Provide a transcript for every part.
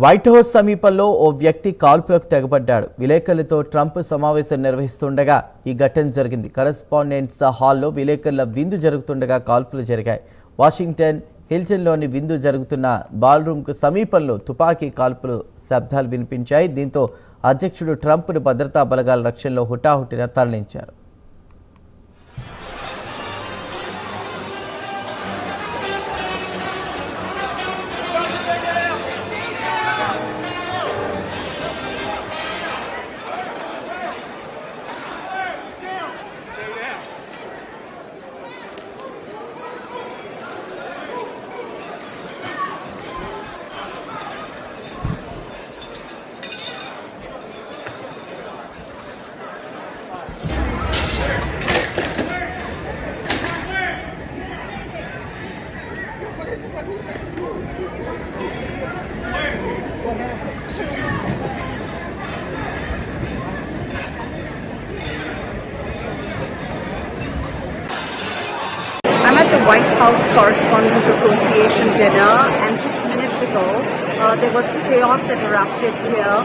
whitehouse సమీపంలో ఓ వ్యక్తి కాల్పులకు తెగబడ్డాడు. విలేకరులతో ట్రంప్ సమావేశం నిర్వహిస్తుండగా ఈ ఘటన జరిగింది. కరెస్పాండెంట్స్ హాల్లో విలేకరుల విందు జరుగుతుండగా కాల్పులు జరిగాయి. వాషింగ్టన్ హిల్టన్లోని విందు జరుగుతున్న బాల్రూమ్కు సమీపంలో తుపాకీ కాల్పులు శబ్దాలు వినిపించాయి. దీంతో అధ్యక్షుడు ట్రంప్ను భద్రతా బలగాల రక్షణలో హుటాహుటిన తరలించారు. I'm at the Whitehouse Correspondents Association dinner, and just minutes ago there was chaos that erupted here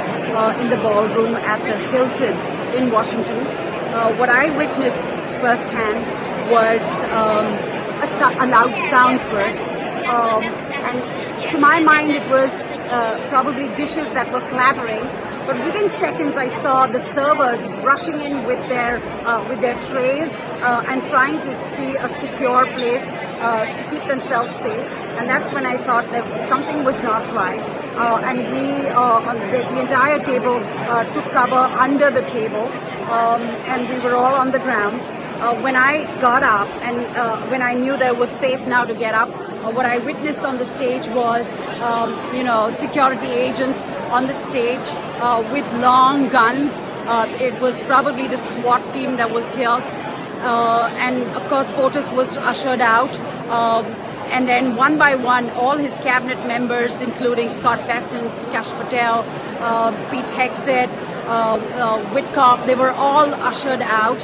in the ballroom at the Hilton in Washington. What I witnessed firsthand was a loud sound first, and to my mind it was probably dishes that were clattering. But within seconds, I saw the servers rushing in with their trays and trying to see a secure place to keep themselves safe. And that's when I thought that something was not right. And the entire table took cover under the table, and we were all on the ground. When I got up and when I knew that it was safe now to get up, what I witnessed on the stage was, security agents on the stage with long guns. It was probably the SWAT team that was here. And of course, POTUS was ushered out. And then one by one, all his cabinet members, including Scott Bessent, Kash Patel, Pete Hegseth, Whitcock, they were all ushered out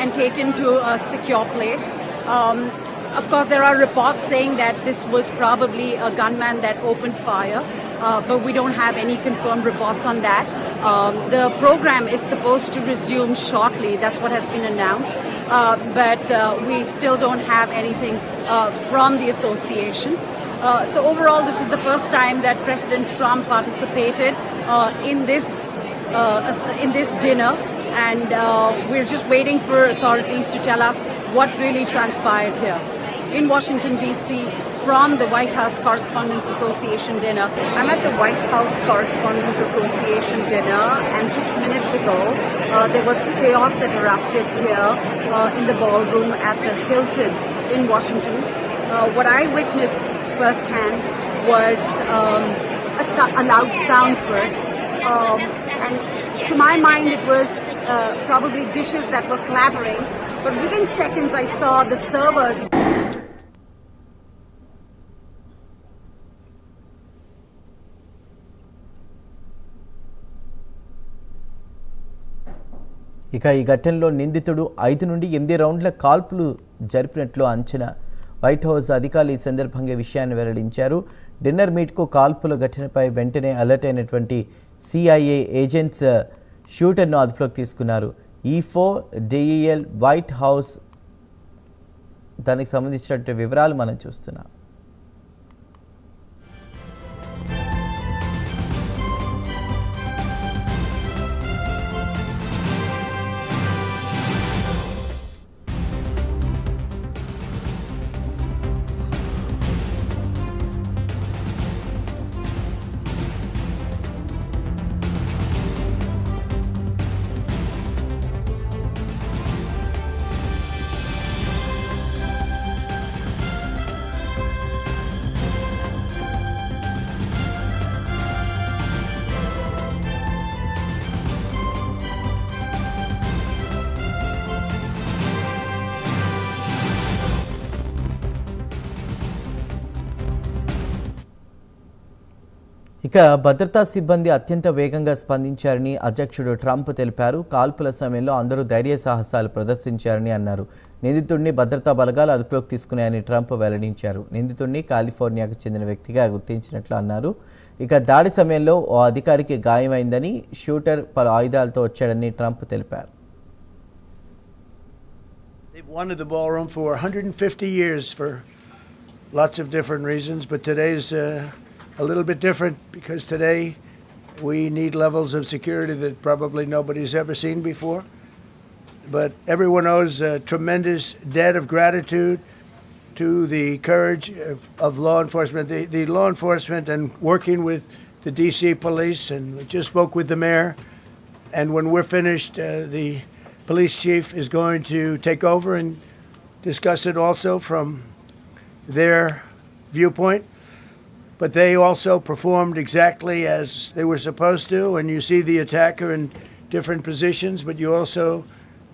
and taken to a secure place. Of course, there are reports saying that this was probably a gunman that opened fire, but we don't have any confirmed reports on that. The program is supposed to resume shortly. That's what has been announced, but we still don't have anything from the association. So overall, this was the first time that President Trump participated in this dinner, and we're just waiting for authorities to tell us what really transpired here. In Washington, D.C., from the Whitehouse Correspondents Association dinner. I'm at the Whitehouse Correspondents Association dinner, and just minutes ago there was chaos that erupted here in the ballroom at the Hilton in Washington. What I witnessed firsthand was a loud sound first, and to my mind it was probably dishes that were clattering, but within seconds I saw the servers. ఇక ఈ ఘటనలో నిందితుడు 5 నుండి 8 రౌండ్ల కాల్పులు జరిపినట్లు అంచనా. White house అధికారులు ఈ సందర్భంగా విషయాన్ని వెల్లడించారు. డిన్నర్ మీట్కు కాల్పుల ఘటనపై వెంటనే అలర్ట్ అయినటువంటి CIA ఏజెంట్స్ షూటర్ను అదుపులోకి తీసుకున్నారు. E4 DEL వైట్ హౌస్ దానికి సంబంధించినటువంటి వివరాలు మనం చూస్తున్నాం. ఇక భద్రతా సిబ్బంది అత్యంత వేగంగా స్పందించారని అధ్యక్షుడు ట్రంప్ తెలిపారు. కాల్పుల సమయంలో అందరూ ధైర్య సాహసాలు ప్రదర్శించారని అన్నారు. నిందితుడిని భద్రతా బలగాలు అదుపులోకి తీసుకున్నాయని ట్రంప్ వెల్లడించారు. నిందితుడిని కాలిఫోర్నియాకు చెందిన వ్యక్తిగా గుర్తించినట్లు అన్నారు. ఇక దాడి సమయంలో ఓ అధికారికి గాయమైందని, షూటర్ పలు ఆయుధాలతో వచ్చాడని ట్రంప్ తెలిపారు. They've wanted the ballroom for 150 years for lots of different reasons, but today's a little bit different because today we need levels of security that probably nobody's ever seen before. But everyone owes a tremendous debt of gratitude to the courage of law enforcement, the law enforcement, and working with the DC police. And we just spoke with the mayor. And when we're finished, the police chief is going to take over and discuss it also from their viewpoint. But they also performed exactly as they were supposed to. And you see the attacker in different positions, but you also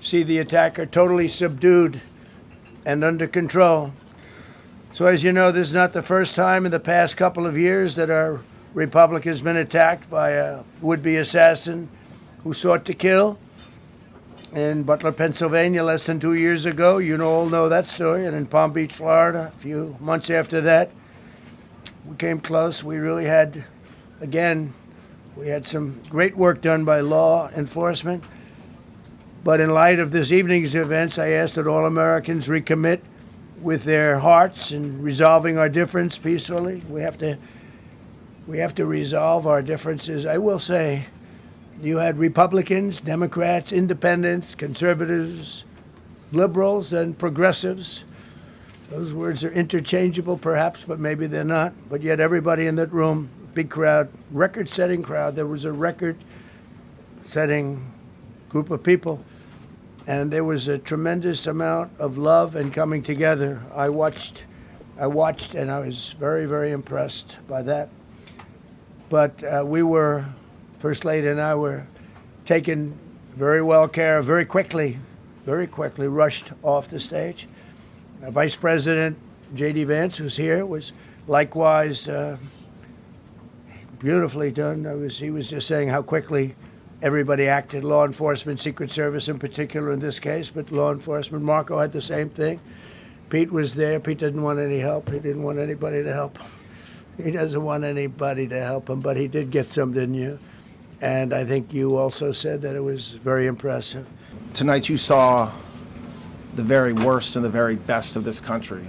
see the attacker totally subdued and under control. So as you know, this is not the first time in the past couple of years that our republic has been attacked by a would-be assassin who sought to kill. In Butler, Pennsylvania, less than 2 years ago, you all know that story. And in Palm Beach, Florida, a few months after that, we came close. We really had, again, we had some great work done by law enforcement. But in light of this evening's events, I ask that all Americans recommit with their hearts in resolving our difference peacefully. We have to resolve our differences. I will say, you had Republicans, Democrats, Independents, Conservatives, Liberals, and Progressives. Those words are interchangeable, perhaps, but maybe they're not. But yet everybody in that room, big crowd, record-setting crowd, there was a record-setting group of people. And there was a tremendous amount of love and coming together. I watched, and I was very, very impressed by that. But we were, First Lady and I were taken very well care of, very quickly rushed off the stage. Vice President J.D. Vance, who's here, was likewise beautifully done. He was just saying how quickly everybody acted, law enforcement, Secret Service in particular in this case, but law enforcement. Marco had the same thing. Pete was there. Pete didn't want any help. He didn't want anybody to help him. He doesn't want anybody to help him, but he did get some, didn't you? And I think you also said that it was very impressive. Tonight you saw the very worst and the very best of this country.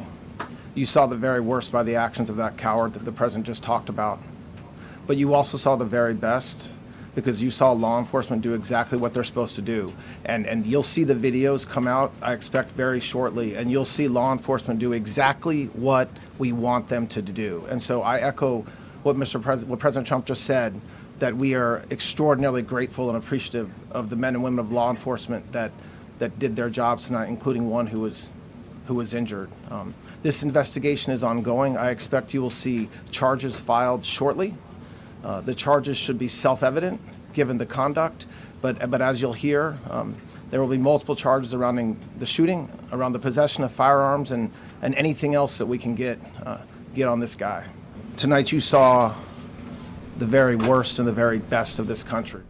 You saw the very worst by the actions of that coward that the president just talked about. But you also saw the very best because you saw law enforcement do exactly what they're supposed to do. And you'll see the videos come out, I expect, very shortly, and you'll see law enforcement do exactly what we want them to do. And so I echo what what President Trump just said, that we are extraordinarily grateful and appreciative of the men and women of law enforcement that did their jobs tonight, including one who was injured. This investigation is ongoing. I expect you will see charges filed shortly. The charges should be self-evident given the conduct, but as you'll hear, there will be multiple charges surrounding the shooting, around the possession of firearms, and anything else that we can get on this guy. Tonight you saw the very worst and the very best of this country.